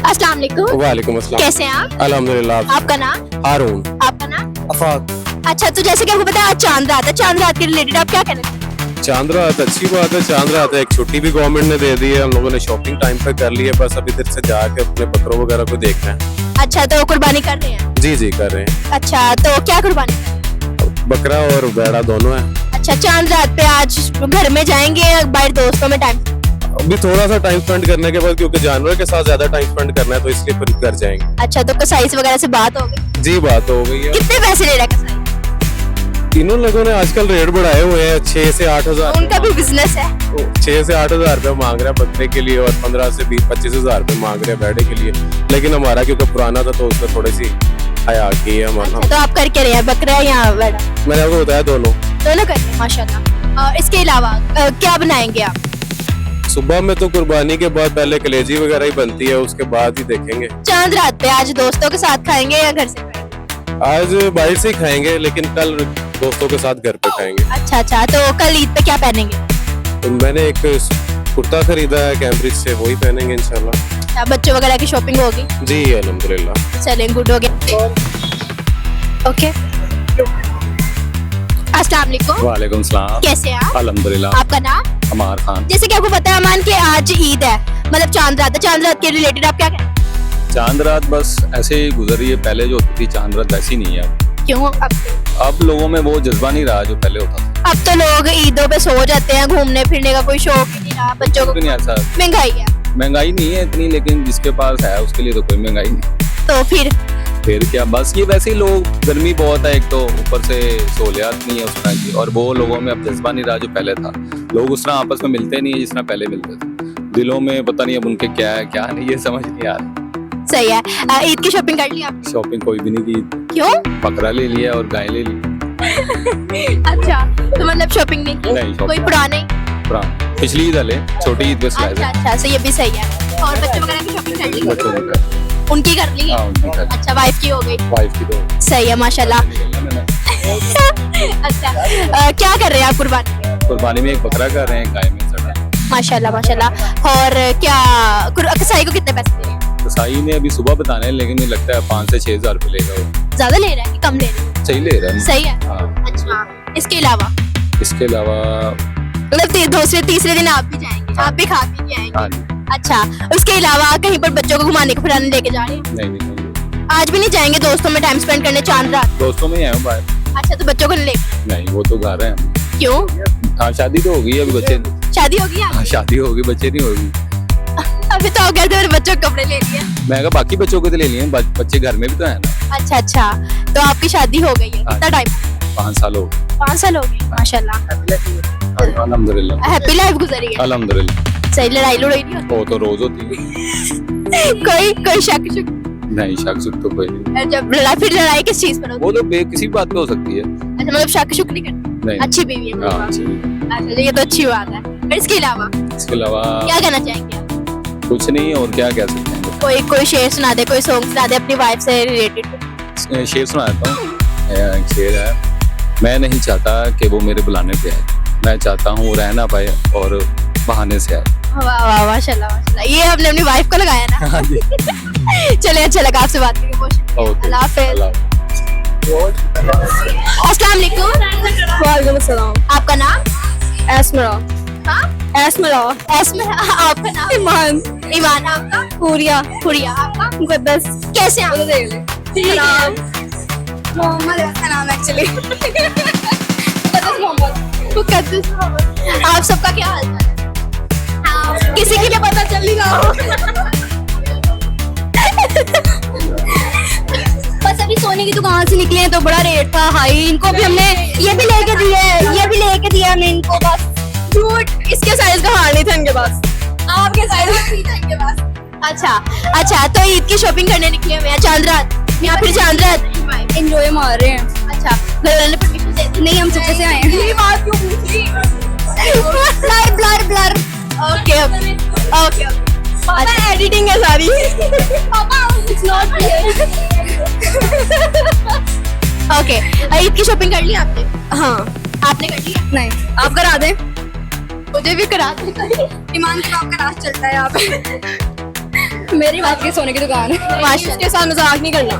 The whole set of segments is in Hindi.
अस्सलाम वालेकुम। वालेकुम अस्सलाम। कैसे हैं आप? अल्हम्दुलिल्लाह। आपका नाम? हारून। आपका नाम? अफाक। अच्छा, तो जैसे कि आपको पता है आज चांद रात है, चांद रात के रिलेटेड आप क्या कहना चाहते हैं? चांद रात अच्छी बात है। चांद रात है, एक छुट्टी भी गवर्नमेंट ने दे दी है। हम लोगों ने शॉपिंग टाइम पे कर ली है। बस अभी इधर से जाके अपने बकरों वगैरह को देखना है। अच्छा, तो कुर्बानी कर रहे हैं? जी जी कर रहे हैं। अच्छा, तो क्या कुर्बानी कर रहे हैं? बकरा और बैड़ा दोनों है। अच्छा, चांद रात पे आज घर में जाएंगे या बाहर दोस्तों में टाइम? अभी थोड़ा सा टाइम स्पेंड करने के बाद, क्योंकि जानवर के साथ ज्यादा टाइम स्पेंड करना है, तो इसलिए फिर घर जाएंगे। अच्छा, तो कसाईस वगैरह से बात हो गई? जी बात हो गई है। कितने पैसे ले रहा है कसाई? तीनों लोगों ने आजकल रेट बढ़ाए हुए हैं। 6 से 8 हजार। उनका भी बिजनेस है। 6 से 8 हजार रुपए मांग रहे हैं बकरे के लिए और 15 से 20-25 हजार रुपए मांग रहे हैं बैड़े के लिए। लेकिन हमारा क्योंकि पुराना था तो उसमें थोड़ी सी हया की है हमारा। अच्छा, तो आप कर क्या रहे हैं, बकरा या बैड़ा? मैंने आपको बताया दोनों कर रहे हैं माशाल्लाह। और इसके अलावा क्या बनाएंगे आप? सुबह में तो कुर्बानी के बाद पहले कलेजी वगैरह ही बनती है, उसके बाद ही देखेंगे। चांद रात पे आज दोस्तों के साथ खाएंगे या घर से खाएंगे? आज बाहर से ही खाएंगे, लेकिन कल दोस्तों के साथ घर पे खाएंगे। अच्छा, तो कल ईद पे क्या पहनेंगे? तो मैंने एक कुर्ता खरीदा है कैम्ब्रिज से, वही पहनेंगे इंशाल्लाह। अच्छा, बच्चों वगैरह की शॉपिंग होगी? जी अल्हम्दुलिल्लाह। चलें, गुड हो गया। ओके, अस्सलाम वालेकुम। वालेकुम सलाम। कैसे हैं आप? अल्हम्दुलिल्लाह। आपका नाम? अमार खान। जैसे कि आपको पता है अमान के आज ईद है, मतलब चांद रात है, चांद रात के रिलेटेड आप क्या कहते हैं? चांद रात बस ऐसे ही गुजर रही है। पहले जो होती थी चांद रात वैसी नहीं है अब। क्यों? अब लोगों में वो जज्बा नहीं रहा जो पहले होता था। अब तो लोग ईदों पे सो जाते हैं, घूमने फिरने का कोई शौक ही नहीं रहा बच्चों को। नहीं ऐसा महंगाई है। महंगाई नहीं है इतनी, लेकिन जिसके पास है उसके लिए तो कोई महंगाई नहीं। तो फिर क्या, बस ये वैसे ही लोग, गर्मी बहुत है एक तो, ऊपर से सहूलियात नहीं है उस तरह की, और वो लोगों में अब जज्बा नहीं रहा जो पहले था। लोग उस तरह आपस में मिलते नहीं है जिस तरह पहले मिलते थे। दिलों में पता नहीं अब उनके क्या है क्या नहीं, ये समझ नहीं आ रहा। सही है। ईद की शॉपिंग कर ली आपने? शॉपिंग कोई भी नहीं की। क्यों? बकरा ले लिया और गाय ले ली। अच्छा, तो मतलब शॉपिंग नहीं की? नहीं, कोई पुराने? पुराना पिछली ईद वाले, छोटी ईद पे सिलाए थे। अच्छा, सो ये भी सही है। और बच्चों वगैरह की शॉपिंग कर ली? बच्चों ने कर- उनकी कर ली? हाँ, उनकी कर- अच्छा, वाइफ की हो गई? वाइफ की तो सही है माशाल्लाह। अच्छा, क्या कर रहे हैं आप कुर्बानी में? कुर्बानी में एक बकरा कर रहे हैं, गाय में सड़ा। माशाल्लाह माशाल्लाह। और क्या कसाई को कितने पैसे दे रहे हैं? कसाई ने अभी सुबह बताने हैं, लेकिन मुझे लगता है 5 से 6 हजार रुपए लेगा वो। ज्यादा ले रहा है कि कम ले रहा है? सही ले रहा है। सही है। हाँ। अच्छा, इसके अलावा इसके अलावा मतलब दूसरे तीसरे दिन आप भी जाएंगे, आप भी खा पी के आएंगे? हाँ जी। अच्छा, उसके अलावा कहीं पर बच्चों को घुमाने को फिराने लेके जा रहे हैं? नहीं, आज भी नहीं जाएंगे दोस्तों में टाइम स्पेंड करने चांद रात? दोस्तों में ही आए हूँ बाहर। अच्छा, तो बच्चों को नहीं लेके? नहीं, वो तो घर हैं। क्यों? हाँ, शादी तो हो गई अभी, बच्चे। शादी हो गई हाँ, आपकी? शादी होगी, बच्चे नहीं होगी। अभी तो हो गया, तो बच्चों के कपड़े ले लिए? मैं कहा बाकी बच्चों को तो ले लिए, बच्चे घर में भी तो है ना। अच्छा, तो आपकी शादी हो गई है? कितना टाइम? 5 साल हो गए। 5 साल हो गए, माशाल्लाह। अल्हम्दुलिल्लाह। हैप्पी लाइफ गुजरी है? अल्हम्दुलिल्लाह। सही, लड़ाई लड़ाई नहीं वो तो रोज होती है। होती? कोई शक शुक? नहीं, शक शुक तो कोई नहीं। जब फिर लड़ाई किस चीज पर होती? वो तो किसी बात पे हो सकती है। अच्छा, मतलब शक शुक नहीं करती? नहीं। अच्छी बीवी है? हाँ, अच्छी। अच्छा, ये तो अच्छी बात है। फिर इसके अलावा इसके अलावा क्या कहना चाहेंगे आप? कुछ नहीं, और क्या कह सकते हैं। कोई शेर सुना दे, कोई सॉन्ग सुना दे अपनी वाइफ से रिलेटेड। शेर सुना देता हूँ। एक शेर है, मैं नहीं चाहता कि वो मेरे बुलाने पे आए, मैं चाहता हूँ वो रह ना पाए और बहाने से आए। वाह वाह, माशाल्लाह माशाल्लाह। ये आपने अपनी वाइफ को लगाया ना? हाँ जी। चलिए, अच्छा लगा आपसे बात करके, बहुत शुक्रिया। ओके, अल्लाह हाफिज़। अल्लाह हाफिज़। अस्सलाम वालेकुम। वालेकुम अस्सलाम। आपका नाम? एस्मरा। हाँ? एस्मरा। आपका नाम? ईमान। ईमान। आपका? पूरिया। गुड़िया। आपका? मुकद्दस। कैसे हैं आप? ठीक है। मोहम्मद का नाम एक्चुअली। मुकद्दस मोहम्मद। आप सबका क्या हाल चाल है? हाँ, किसी के लिए पता चल रहा बस अभी सोने की दुकान से निकले हैं तो बड़ा रेट था हाई, इनको भी हमने ये भी लेके दिया हमने इनको। बस झूठ, इसके साइज का हार नहीं था इनके पास, आपके साइज का इनके पास। अच्छा, तो ईद की शॉपिंग करने निकले हुए हैं चांद रात, या फिर चांद रात एंजॉय मार रहे हैं। अच्छा, घर वाले ने परमिशन दे दी? नहीं, हम चुपके से आए हैं। ये बात क्यों पूछी? ब्लर। Okay okay. पापा एडिटिंग है सारी। पापा it's not clear. Okay, Eid की शॉपिंग कर ली आपने? हाँ। आपने कर लिया? नहीं, आप करा दें। मुझे भी करा दे। ईमान का आपका राज चलता है यहाँ पे। मेरी बात की सोने की दुकान है माशाल्लाह। उसके साथ मजाक नहीं करना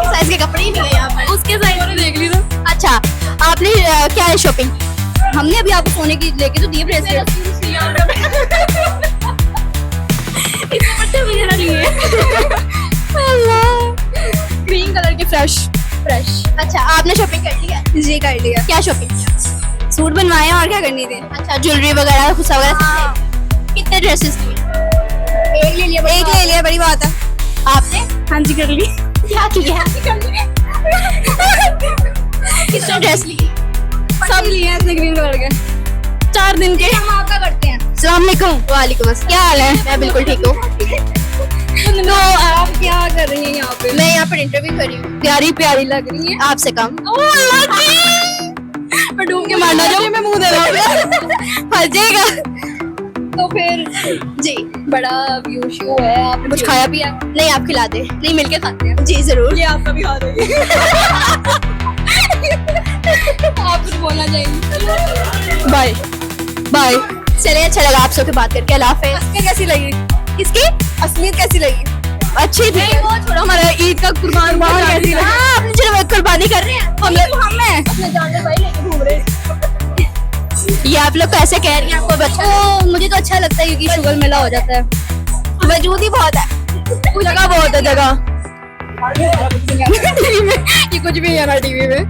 साइज के कपड़े ही नहीं है यहाँ पर। उसके साइज में देख ली तो अच्छा, आपने क्या है शॉपिंग की? हमने अभी आपको सोने की लेके तो दिए ब्रेसलेट वगैरह नहीं है ग्रीन कलर के फ्रेश अच्छा, आपने शॉपिंग कर ली है? जी कर लिया क्या शॉपिंग किया? सूट बनवाए और क्या करनी थी अच्छा, ज्वेलरी वगैरह खुसा वगैरह सब ले लिए? कितने ड्रेसेस लिए? एक ले लिया बड़ी बात है आपने हाँ जी कर ली क्या किया? कितने ड्रेस लिए? सब लिए हैं इसने ग्रीन कलर के 4 दिन के हम आपका करते हैं अस्सलाम वालेकुम वालेकुम अस्सलाम। क्या हाल है? मैं बिल्कुल ठीक हूँ। तो आप क्या कर रही हैं यहाँ पे मैं यहाँ पर इंटरव्यू कर रही हूँ, प्यारी प्यारी लग रही है आपसे कम। मैं डूब के मारना जो मैं मुंह दे रहा हूँ फंस जाएगा। तो फिर जी, बड़ा व्यू शो है आपने कुछ खाया पिया नहीं आप खिला दे। नहीं मिलके खाते हैं जी जरूर। ये आपका भी हाल है आप कुछ बोलना चाहिए बाय बाय। चलिए, अच्छा लगा आप सबसे बात करके। अल्लाह हाफिज़। असलियत कैसी लगी किसकी असलियत कैसी लगी अच्छी थी? नहीं वो छोड़ो हमारा ईद का कुर्बान कैसी लगी हाँ, अपनी चलो कुर्बानी कर रहे हैं हम अपने जानने भाई लेके घूम रहे ये आप लोग कैसे कह रही हैं? आपको बच्चा तो मुझे तो अच्छा लगता है क्योंकि शुगर मेला हो जाता है वजूद ही बहुत है, जगह बहुत है जगह टीवी में ये कुछ भी नहीं है ना टीवी में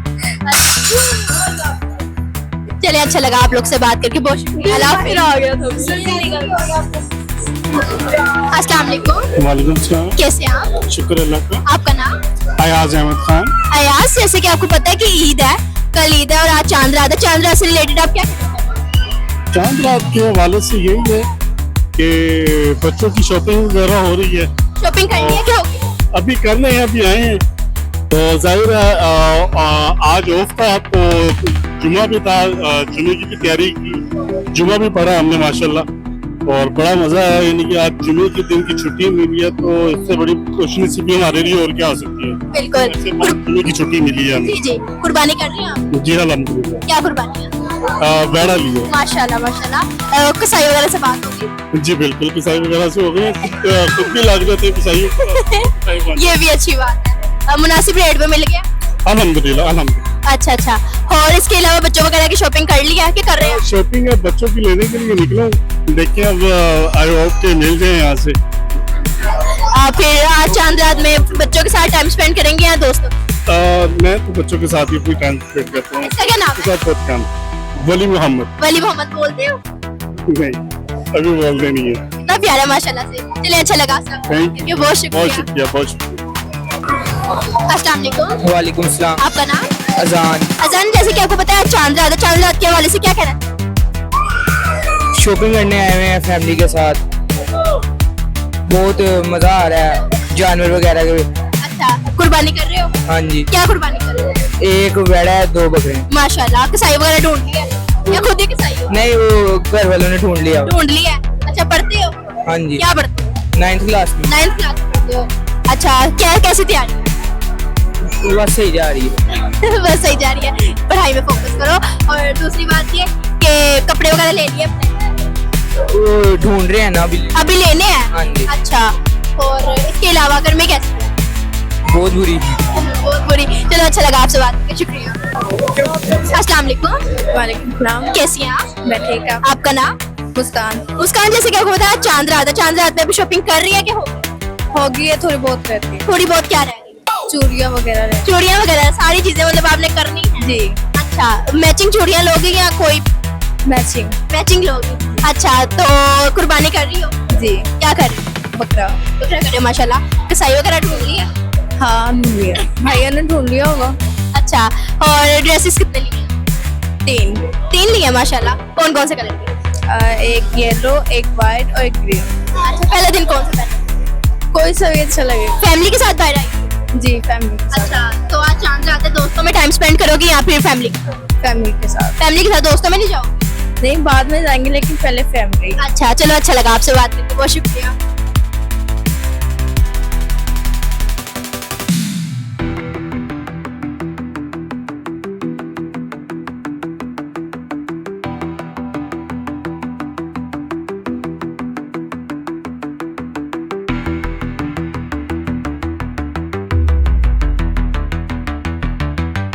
चलिए अच्छा लगा आप लोग से बात करके। बहुत शुक्रिया। अल्लाह हाफिज़। आ गया था अस्सलाम वालेकुम। वालेकुम सलाम। कैसे हैं आप? शुक्र अल्लाह का। आपका नाम? अयाज अहमद खान। अयाज, जैसे कि आपको पता है कि ईद है, कल ईद है और आज चांद रात है। चांद रात से रिलेटेड आप क्या कहना चाहेंगे? चांद रात के हवाले से यही है कि बच्चों की शॉपिंग वगैरह हो रही है। शॉपिंग करनी है क्या होगी? अभी करने हैं, अभी आए हैं तो जाहिर है आज ऑफ था तो जुमा भी था, जुमे की भी तैयारी की, जुमा भी पढ़ा हमने माशाल्लाह और बड़ा मजा आया। यानी कि आज जुमे के दिन की छुट्टी मिली है तो इससे बड़ी खुशनसीबी हमारे लिए और क्या हो सकती है। बिल्कुल। जुमे की छुट्टी मिली है जी जी, कुर्बानी कर रही हैं आप? जी अल्हम्दुलिल्लाह। क्या कुर्बानी है? बैड़ा लिए। माशाल्लाह माशाल्लाह। कसाई वगैरह से बात होगी? जी बिल्कुल, पिसाई वगैरह से हो गए, खुद भी लग जाते हैं पिसाइयों को। ये भी अच्छी बात है। मुनासिब रेट में मिल गया? अल्हम्दुलिल्लाह अल्हम्दुलिल्लाह। अच्छा अच्छा। और इसके अलावा बच्चों वगैरह की शॉपिंग कर ली है कि कर रहे हैं? शॉपिंग है बच्चों की लेने के लिए निकला हूँ, देखिए अब आई होप के मिल जाए यहाँ से। फिर आज चांद रात में बच्चों के साथ टाइम स्पेंड करेंगे या दोस्तों? मैं तो बच्चों के साथ ही कोई टाइम स्पेंड करता हूँ। इसका क्या नाम है? बहुत काम। वली मोहम्मद। वली मोहम्मद बोलते हो? नहीं अभी बोलते नहीं है। इतना प्यारा माशाल्लाह से। चलिए अच्छा लगा Thank you. बहुत बहुत शुक्रिया। शुक्रिया बहुत शुक्रिया। अस्सलाम वालेकुम। वालेकुम सलाम। आपका नाम? अजान। अजान, जैसे कि आपको पता है चांद रात है, चांद रात के हवाले से क्या कहना है? शॉपिंग करने आए हुए हैं फैमिली के साथ, बहुत मजा आ रहा है जानवर वगैरह के। अच्छा, कुर्बानी कर रहे हो? हाँ जी, क्या कुर्बानी कर रहे हो? एक बैड़ा है 2 बकरे। माशाल्लाह। कसाई वगैरह ढूंढ लिया या खुद ही कसाई हो? नहीं वो घर वालों ने ढूंढ लिया। ढूंढ लिया। अच्छा, पढ़ते हो? हाँ जी, क्या पढ़ते हो? 9th क्लास में। 9th क्लास में पढ़ते हो? अच्छा, क्या कैसी तैयारी है? बस सही जा रही है। बस सही जा रही है। पढ़ाई में फोकस करो। और दूसरी बात ये कि कपड़े वगैरह ले लिए अपने? वो ढूंढ रहे हैं ना अभी लेने हैं? हाँ जी। अच्छा, और इसके अलावा घर में कैसे? बहुत बुरी। बहुत बुरी। चलो अच्छा लगा आपसे बात करके, शुक्रिया। अस्सलाम वालेकुम। वालेकुम सलाम कैसी हैं आप? मैं ठीक है आपका नाम? मुस्कान मुस्कान, जैसे क्या होता है चांद रात है, चांद रात में अभी शॉपिंग कर रही है क्या? होगी है थोड़ी बहुत रहती है थोड़ी बहुत क्या रह गई? चूड़ियाँ वगैरह रहती चूड़ियाँ वगैरह सारी चीजें मतलब आपने करनी है? जी अच्छा, मैचिंग चूड़ियाँ लोगी या कोई मैचिंग मैचिंग लोगी? अच्छा, तो कुर्बानी कर रही हो? जी क्या कर रही हो? बकरा बकरा कर रही हो माशाल्लाह। कसाई वगैरह ढूंढ ली है? हाँ ढूंढ लिया भैया ने ढूंढ लिया होगा। अच्छा, और ड्रेसेस कितने लिए? 3 3 लिए माशाल्लाह। कौन कौन से कलर के? एक येलो एक वाइट और एक ग्रीन। अच्छा, पहले दिन कौन सा पहना? कोई सा भी अच्छा लगे। फैमिली के साथ बाहर आई? जी फैमिली के साथ। अच्छा, तो आज चांद रात है, दोस्तों में टाइम स्पेंड करोगी या फिर फैमिली के साथ? फैमिली के साथ फैमिली के साथ, दोस्तों में नहीं जाओ? नहीं बाद में जाएंगे लेकिन पहले फैमिली। अच्छा, चलो अच्छा लगा आपसे बात करके, बहुत शुक्रिया।